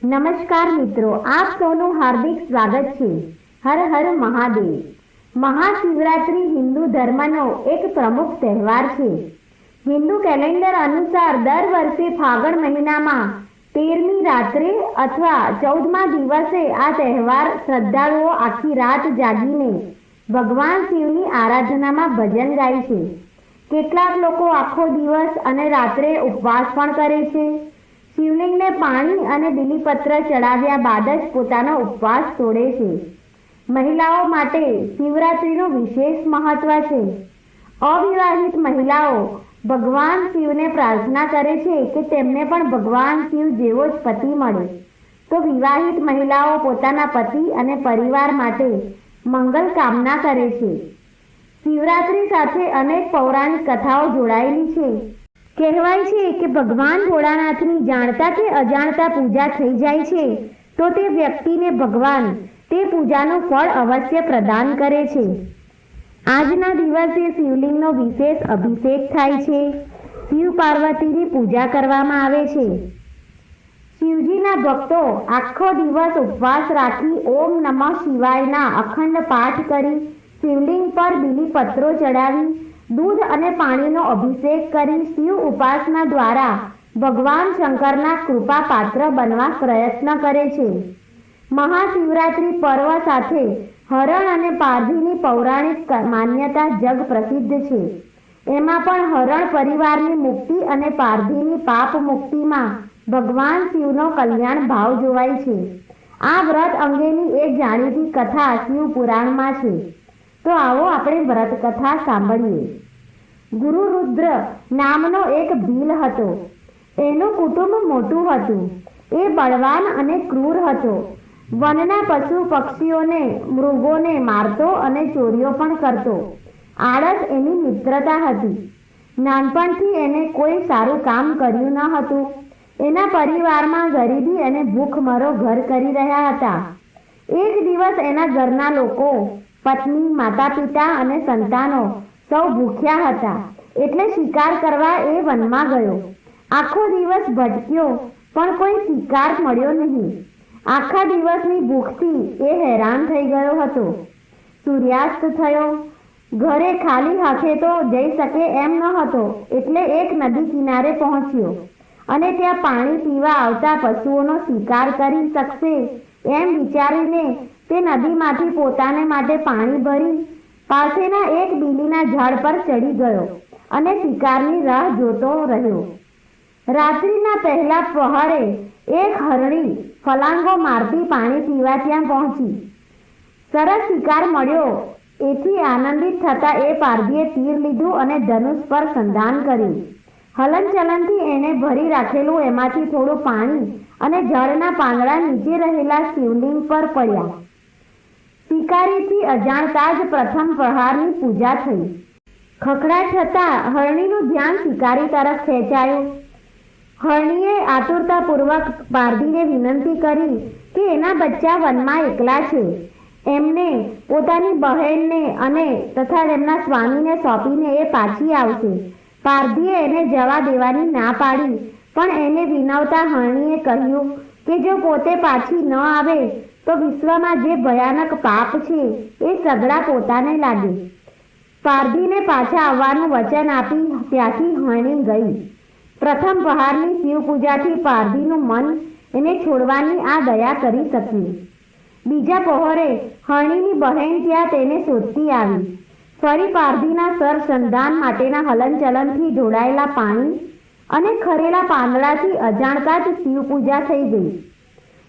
નમસ્કાર મિત્રો, આપ સૌનું હાર્દિક સ્વાગત છે. હર હર મહાદેવ. મહાશિવરાત્રિ હિન્દુ ધર્મનો એક પ્રમુખ તહેવાર છે. હિન્દુ કેલેન્ડર અનુસાર દર વર્ષે ફાગણ મહિનામાં 13મી રાત્રે અથવા 14મા દિવસે આ તહેવાર શ્રદ્ધાળુઓ આખી રાત જાગીને ભગવાન શિવની આરાધનામાં ભજન ગાય છે. કેટલાક લોકો આખો દિવસ અને રાત્રે ઉપવાસ પણ કરે છે. શિવલિંગને પાણી અને બીલીપત્ર ચડાવ્યા બાદ જ પોતાનો ઉપવાસ તોડે છે. મહિલાઓ માટે શિવરાત્રિનું વિશેષ મહત્વ છે. અવિવાહિત મહિલાઓ ભગવાન શિવને પ્રાર્થના કરે છે કે તેમને પણ ભગવાન શિવ જેવો જ પતિ મળે. તો વિવાહિત મહિલાઓ પોતાના પતિ અને પરિવાર માટે મંગલ કામના કરે છે. શિવરાત્રિ સાથે અનેક પૌરાણિક કથાઓ જોડાયેલી છે. કહેવાય છે કે ભગવાન ભોળાનાથની જાણતા કે અજાણતા પૂજા થઈ જાય છે તો તે વ્યક્તિને ભગવાન તે પૂજાનું ફળ અવશ્ય પ્રદાન કરે છે. આજના દિવસે શિવલિંગનો વિશેષ અભિષેક થાય છે. શિવ પાર્વતીની પૂજા કરવામાં આવે છે. શિવજીના ભક્તો આખો દિવસ ઉપવાસ રાખી ઓમ નમઃ શિવાયના અખંડ પાઠ કરી શિવલિંગ પર બીલીપત્રો ચડાવી દૂધ અને પાણીનો અભિષેક કરી શિવ ઉપાસના દ્વારા ભગવાન શંકરના કૃપા પાત્ર બનવા પ્રયત્ન કરે છે. મહાશિવરાત્રિ પર્વ સાથે હરણ અને પારધીની પૌરાણિક માન્યતા જગ પ્રસિદ્ધ છે. એમાં પણ હરણ પરિવારની મુક્તિ અને પારધીની પાપ મુક્તિમાં ભગવાન શિવનો કલ્યાણ ભાવ જોવાય છે. આ વ્રત અંગેની એક જાણીતી કથા શિવ પુરાણમાં છે. તો આવો આપણે વ્રત કથા સાંભળીએ. ગુરુ રુદ્ર નામનો એક ભીલ હતો. એનું કુટુંબ મોટું હતું. એ બળવાન અને ક્રૂર હતો. વનના પશુ પક્ષીઓને મૃગોને મારતો અને ચોરીઓ પણ કરતો. આળસ એની મિત્રતા હતી. નાનપણથી એને કોઈ સારું કામ કર્યું ન હતું. એના પરિવારમાં ગરીબી અને ભૂખમરો ઘર કરી રહ્યા હતા. એક દિવસ એના ઘરના લોકો પત્ની, માતા પિતા અને સંતાનો સૌ ભૂખ્યા હતા. એટલે શિકાર કરવા એ વનમાં ગયો. આખો દિવસ ભટક્યો પણ કોઈ શિકાર મળ્યો નહીં. આખા દિવસની ભૂખથી એ હેરાન થઈ ગયો હતો. સૂર્યાસ્ત થયો. ઘરે ખાલી હાથે તો જઈ શકે એમ ન હતો. એટલે એક નદી કિનારે પહોંચ્યો અને ત્યાં પાણી પીવા આવતા પશુઓનો શિકાર કરી શકશે એમ વિચારીને તે નદીમાંથી પોતાને માટે પાણી ભરી પાસેના એક બીલીના ઝાડ પર ચડી ગયો અને શિકારની રાહ જોતો રહ્યો. રાત્રિના પહેલા પહોરે એક હરણી ફલાંગો મારતી પાણી પીવા ત્યાં પહોંચી. સરસ શિકાર મળ્યો. એથી આનંદિત થતા એ પારધીએ તીર લીધું અને ધનુષ પર સંધાન કર્યું. હલનચલનથી એણે ભરી રાખેલું એમાંથી થોડું પાણી અને ઝાડના પાંદડા નીચે રહેલા શિવલિંગ પર પડ્યા. શિકારીથી અજાણતા જ પ્રથમ પ્રહારની પૂજા થઈ. ખખડાટ થતાં હરણીનું ધ્યાન શિકારી તરફ ખેંચાયું. હરણીએ આતુરતાપૂર્વક પારધીને વિનંતી કરી કે એના બચ્ચા વનમાં એકલા છે. એમને પોતાની બહેનને અને તથા તેમના સ્વામીને સોંપીને એ પાછી આવશે. પારધીએ એને જવા દેવાની ના પાડી પણ એને વિનવતા હરણીએ કહ્યું કે જો પોતે પાછી ન આવે તો વિશ્વમાં જે ભયાનક પાપ છે એ સગડા પોતાને લાગે. પારધીને પાછા આવવાનું વચન આપી ત્યાંથી હરણી ગઈ. પ્રથમ પ્રહારની શિવ પૂજાથી પારધીનું મન એને છોડવાની આ દયા કરી શકી. બીજા પહોરે હરણીની બહેન ત્યાં તેને શોધતી આવી. ફરી પારધીના સર સંધાન માટેના હલનચલનથી ઢોળાયેલા પાણી અને ખરેલા પાંદડાથી અજાણતા જ શિવ પૂજા થઈ ગઈ.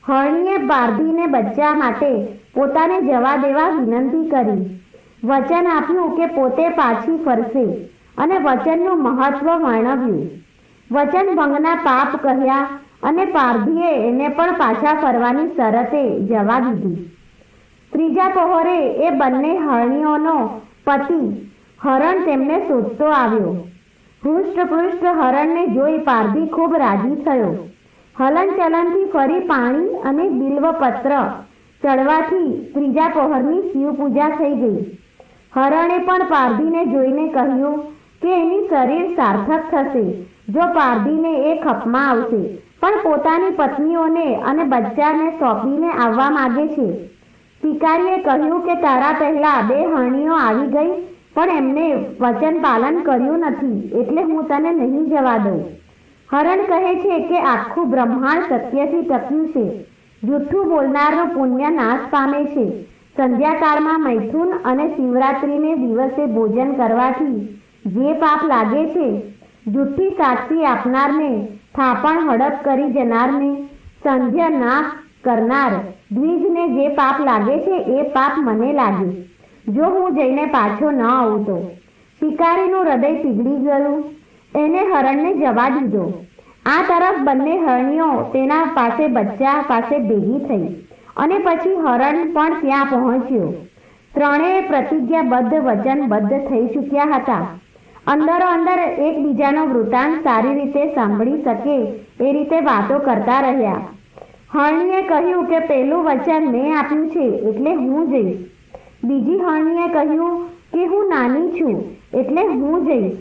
હરણીએ પારધીને બચ્ચા માટે પોતાને જવા દેવા વિનંતી કરી. વચન આપ્યું કે પોતે પાછી ફરશે અને વચનનું મહત્વ વર્ણવ્યું. વચન ભંગના પાપ કહ્યા અને પારધીએ એને પણ પાછા ફરવાની શરતે જવા દીધી. ત્રીજા પહોરે એ બંને હરણીઓનો પતિ હરણ તેમને શોધતો આવ્યો. હૃષ્ટપૃષ્ટ હરણને જોઈ પારધી ખૂબ રાજી થયો. હલનચલનથી ફરી પાણી અને બિલ્વપત્ર ચડવાથી ત્રીજા પહોરની શિવ પૂજા થઈ ગઈ. હરણે પણ પારધીને જોઈને કહ્યું કે એની શરીર સાર્થક થશે જો પારધીને એ ખપમાં આવશે પણ પોતાની પત્નીઓને અને બચ્ચાને સોંપીને આવવા માગે છે. શિકારીએ કહ્યું કે તારા પહેલા 2 હરણીઓ આવી ગઈ, પણ એમને વચન પાલન કર્યું નથી, એટલે હું તને નહીં જવા દઉં. હરણ કહે છે કે આખું બ્રહ્માંડ સત્યથી ટક્યું છે. જૂઠું બોલનારનો પુણ્ય નાશ પામે છે. સંધ્યાકાળમાં મૈથુન અને શિવરાત્રિને દિવસે ભોજન કરવાથી જે પાપ લાગે છે, જૂઠી સાક્ષી આપનારને, થાપણ હડપ કરી જનારને, સંધ્યા નાશ કરનાર દ્વિજને જે પાપ લાગે છે એ પાપ મને લાગે, જો હું જઈને પાછો ન આવું તો. શિકારીનું હૃદય પીગળી ગયું. એને હરણને જવા દીધો. આ તરફ બંને હરણીઓ તેના પાસે બચ્ચા પાસે ભેગી થઈ અને પછી હરણ પણ ત્યાં પહોંચ્યો. ત્રણેય પ્રતિજ્ઞાબદ્ધ વચનબદ્ધ થઈ ચૂક્યા હતા. અંદરો અંદર એકબીજાનો વૃત્તાંત સારી રીતે સાંભળી શકે એ રીતે વાતો કરતા રહ્યા. હરણીએ કહ્યું કે પેલું વચન મેં આપ્યું છે એટલે હું જઈશ. બીજી હરણીએ કહ્યું કે હું નાની છું એટલે હું જઈશ.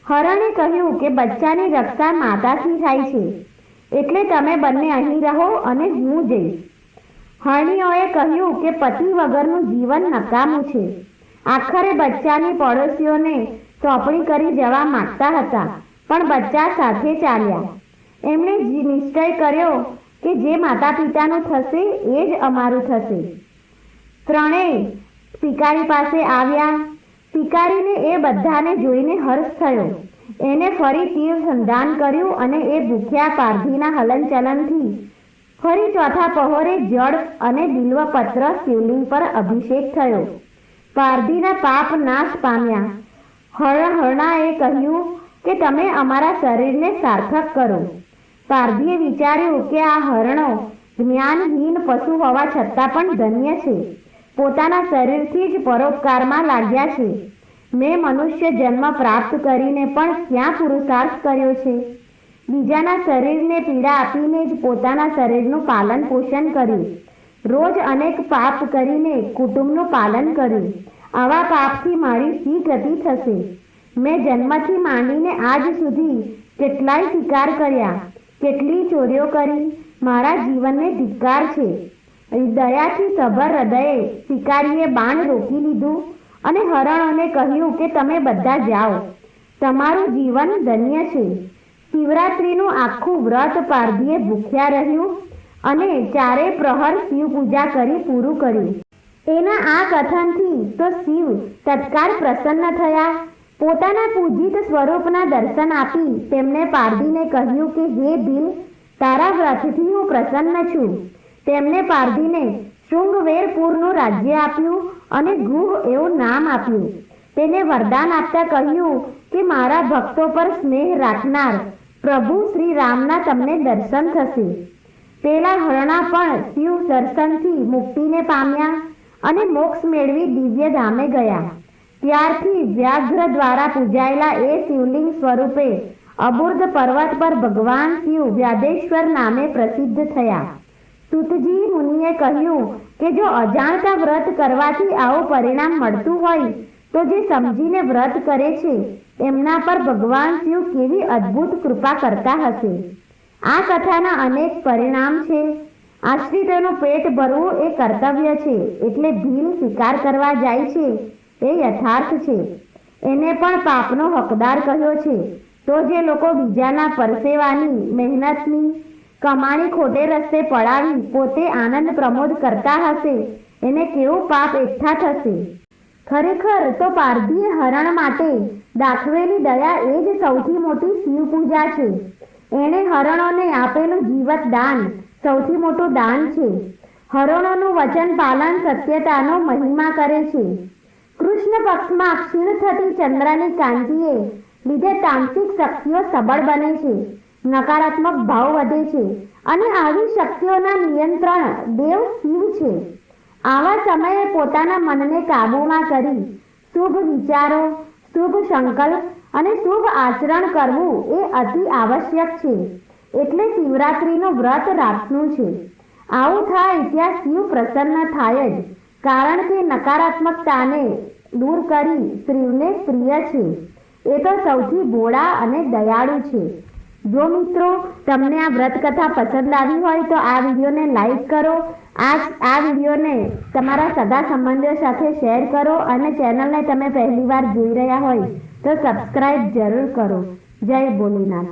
હરણે કહ્યું કે બચ્ચાની રક્ષા માતાથી થાય છે એટલે તમે બંને અહીં રહો અને હું જઈશ. હરણીઓએ કહ્યું કે પતિ વગરનું જીવન નકામું છે. આખરે બચ્ચાની પડોશીઓને સોંપણી કરી જવા માંગતા હતા, પણ બચ્ચા સાથે ચાલ્યા. એમણે નિશ્ચય કર્યો કે જે માતા પિતાનું થશે એ જ અમારું થશે. ત્રણેય શિકારી પાસે આવ્યા. શિકારીને એ બધાને જોઈને હર્ષ થયો. એને ફરી તીર સંધાન કર્યું અને એ ભૂખ્યા પારધીના હલનચલનથી ફરી ચોથા પહોરે જળ અને બિલ્વપત્ર શિવલિંગ પર અભિષેક થયો. પારધીના પાપ નાશ પામ્યા. હરણાએ કહ્યું કે તમે અમારા શરીરને સાર્થક કરો. પારધીએ વિચાર્યું કે આ હરણો જ્ઞાનહીન પશુ હોવા છતાં પણ ધન્ય છે. પોતાના શરીરથી જ પરોપકારમાં લાગ્યા છે. મેં મનુષ્ય જન્મ પ્રાપ્ત કરીને પણ ક્યાં પુરુષાર્થ કર્યો છે? બીજાના શરીરને પીડા આપીને જ પોતાના શરીરનું પાલન પોષણ કર્યું. રોજ અનેક પાપ કરીને કુટુંબનું પાલન કર્યું. આવા પાપથી મારી શી ગતિ થશે? મેં જન્મથી માંડીને આજ સુધી કેટલાય શિકાર કર્યા, કેટલી ચોરીઓ કરી. મારા જીવનને ધિક્કાર છે. દયાથી સભર હૃદયે શિકારીએ બાણ રોકી લીધું અને હરણોને કહ્યું કે તમે બધા જાઓ, તમારું જીવન ધન્ય છે. શિવરાત્રિનું આખું વ્રત પારધીએ ભૂખ્યા રહ્યું અને 4 પ્રહર શિવ પૂજા કરી પૂરું કર્યું. એના આ કથનથી તો શિવ તત્કાળ પ્રસન્ન થયા. પોતાના પૂજિત સ્વરૂપના દર્શન આપી તેમને પારધીને કહ્યું કે હે ભીલ, તારા વ્રતથી હું પ્રસન્ન છું. તેમને પારધીને શૃંગવેરપુરનું રાજ્ય આપ્યું અને ગુહ એવું નામ આપ્યું. તેને વરદાન આપતા કહ્યું કે મારા ભક્તો પર સ્નેહ રાખનાર પ્રભુ શ્રી રામના તમને દર્શન થશે. પેલા હરણા પણ શિવ દર્શનથી મુક્તિને પામ્યા અને મોક્ષ મેળવી દિવ્ય ધામે ગયા. ત્યારથી વ્યાઘ્ર દ્વારા પૂજાયેલા એ શિવલિંગ સ્વરૂપે અબુર્દ પર્વત પર ભગવાન શિવ વ્યાદેશ્વર નામે પ્રસિદ્ધ થયા. સૂતજી મુનિએ કહ્યું કે જો અજાણતા વ્રત કરવાથી આવું પરિણામ મળતું હોય તો જે સમજીને વ્રત કરે છે એમના પર ભગવાન શિવ કેવી અદ્ભુત કૃપા કરતા હશે. આ કથાના અનેક પરિણામ છે. આશ્રિતોનું પેટ ભરવું એ કર્તવ્ય છે, એટલે ભીલ શિકાર કરવા જાય છે એ યથાર્થ છે. એને પણ પાપનો હકદાર કહ્યો છે. તો જે લોકો બીજાના પરસેવાની મહેનતની કમાણી ખોટે રસ્તે પડાવી પોતે આનંદ પ્રમોદ કરતા હશે એને કેવું પાપ એકઠા થશે. ખરેખર તો પારધીએ હરણ માટે દાખવેલી દયા એ જ સૌથી મોટી શિવ પૂજા છે. એણે હરણોને આપેલું જીવત દાન સૌથી મોટું દાન છે. હરણોનું વચન પાલન સત્યતાનો મહિમા કરે છે. કૃષ્ણ પક્ષમાં ક્ષીણ થતી ચંદ્રની કાંતિએ લીધે તાંત્રિક શક્તિઓ સબળ બને છે, નકારાત્મક ભાવ વધે છે અને આવી શક્તિઓના નિયંત્રણ દેવ શિવ છે. આવા સમયે પોતાના મનને કાબૂમાં કરી શુભ વિચારો, શુભ સંકલ્પ અને શુભ આચરણ કરવું એ અતિ આવશ્યક છે. એટલે શિવરાત્રિનું વ્રત રાખવું છે. આવું થાય ત્યાં શિવ પ્રસન્ન થાય જ, કારણ કે નકારાત્મકતાને દૂર કરી શિવને પ્રિય છે. એ તો સૌથી ભોળા અને દયાળુ છે. જો મિત્રો તમને આ વ્રત કથા પસંદ આવી હોય તો આ વિડીયોને લાઈક કરો, આ વિડીયોને તમારા સગા સંબંધીઓ સાથે શેર કરો અને ચેનલને તમે પહેલીવાર જોઈ રહ્યા હોય તો સબસ્ક્રાઇબ જરૂર કરો. જય ભોલેનાથ.